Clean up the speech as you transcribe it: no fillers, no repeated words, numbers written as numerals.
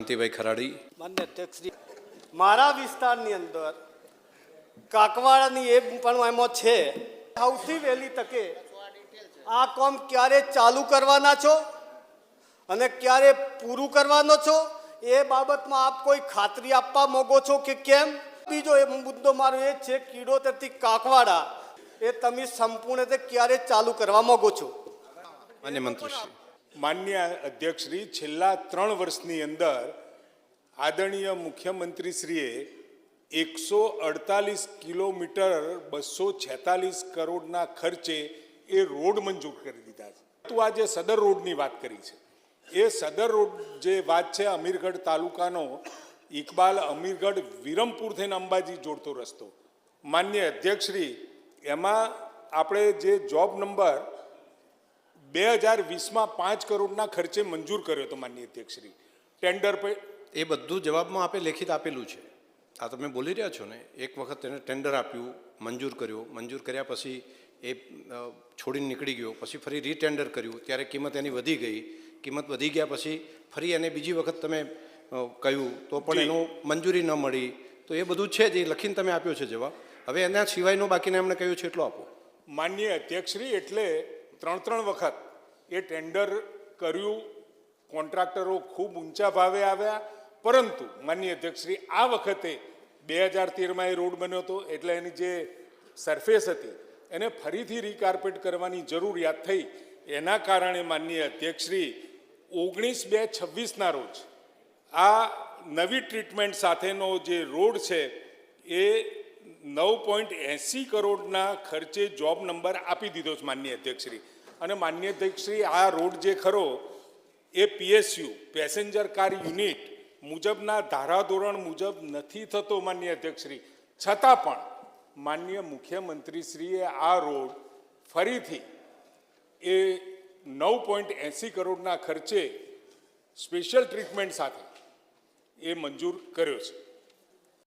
કાંતિભાઈ ખરાડી. માન્ય અધ્યક્ષશ્રી, મારા વિસ્તારની અંદર કાકવાડાની એ પણ એમાં છે, સૌથી વહેલી તકે આ કામ ક્યારે ચાલુ કરવાના છો અને ક્યારે પૂરું કરવાનો છો એ બાબતમાં આપ કોઈ ખાતરી આપવા માંગો છો કે કેમ? બીજો એ મુદ્દો મારો એ છે, કીડોતરથી કાકવાડા એ તમે સંપૂર્ણ રીતે ક્યારે ચાલુ કરવા માંગો છો? માન્ય મંત્રીશ્રી. માન્ય અધ્યક્ષશ્રી, છેલ્લા 3 વર્ષની અંદર આદરણીય મુખ્યમંત્રીશ્રીએ 148 કિલોમીટર 246 કરોડના ખર્ચે એ રોડ મંજૂર કરી દીધા છે. તો આ જે સદર રોડની વાત કરી છે, એ સદર રોડ જે વાત છે, અમીરગઢ તાલુકાનો ઇકબાલ અમીરગઢ વિરમપુર થઈને અંબાજી જોડતો રસ્તો. માન્ય અધ્યક્ષશ્રી, એમાં આપણે જે જોબ નંબર 2020માં 5 કરોડના ખર્ચે મંજૂર કર્યો હતો. માન્ય અધ્યક્ષશ્રી, ટેન્ડર એ બધું જવાબમાં આપે લેખિત આપેલું છે. આ તમે બોલી રહ્યા છો ને, એક વખત એને ટેન્ડર આપ્યું, મંજૂર કર્યો, મંજૂર કર્યા પછી એ છોડીને નીકળી ગયો, પછી ફરી રીટેન્ડર કર્યું, ત્યારે કિંમત એની વધી ગઈ. કિંમત વધી ગયા પછી ફરી એને બીજી વખત તમે કહ્યું તો પણ એનું મંજૂરી ન મળી. તો એ બધું છે જે લખીને તમે આપ્યો છે જવાબ. હવે એના સિવાયનો બાકીને એમણે કહ્યું છે એટલો આપો. માન્ય અધ્યક્ષશ્રી, એટલે 3 વખત એ ટેન્ડર કર્યું, કોન્ટ્રાક્ટરો ખૂબ ઊંચા ભાવે આવ્યા, પરંતુ માન્ય અધ્યક્ષશ્રી આ વખતે 2013માં એ રોડ બન્યો હતો, એટલે એની જે સરફેસ હતી એને ફરીથી રીકાર્પેટ કરવાની જરૂરિયાત થઈ. એના કારણે માન્ય અધ્યક્ષશ્રી 19/2/26ના રોજ આ નવી ટ્રીટમેન્ટ સાથેનો જે રોડ છે એ 9.80 કરોડના ખર્ચે જોબ નંબર આપી દીધો છે. માન્ય અધ્યક્ષશ્રી, અને માન્ય અધ્યક્ષશ્રી, આ રોડ જે ખરો એ PSU પેસેન્જર કાર યુનિટ મુજબના ધારાધોરણ મુજબ નથી થતો. માન્ય અધ્યક્ષશ્રી, છતાં પણ માન્ય મુખ્યમંત્રીશ્રીએ આ રોડ ફરીથી એ 9.80 કરોડના ખર્ચે સ્પેશિયલ ટ્રીટમેન્ટ સાથે એ મંજૂર કર્યો છે.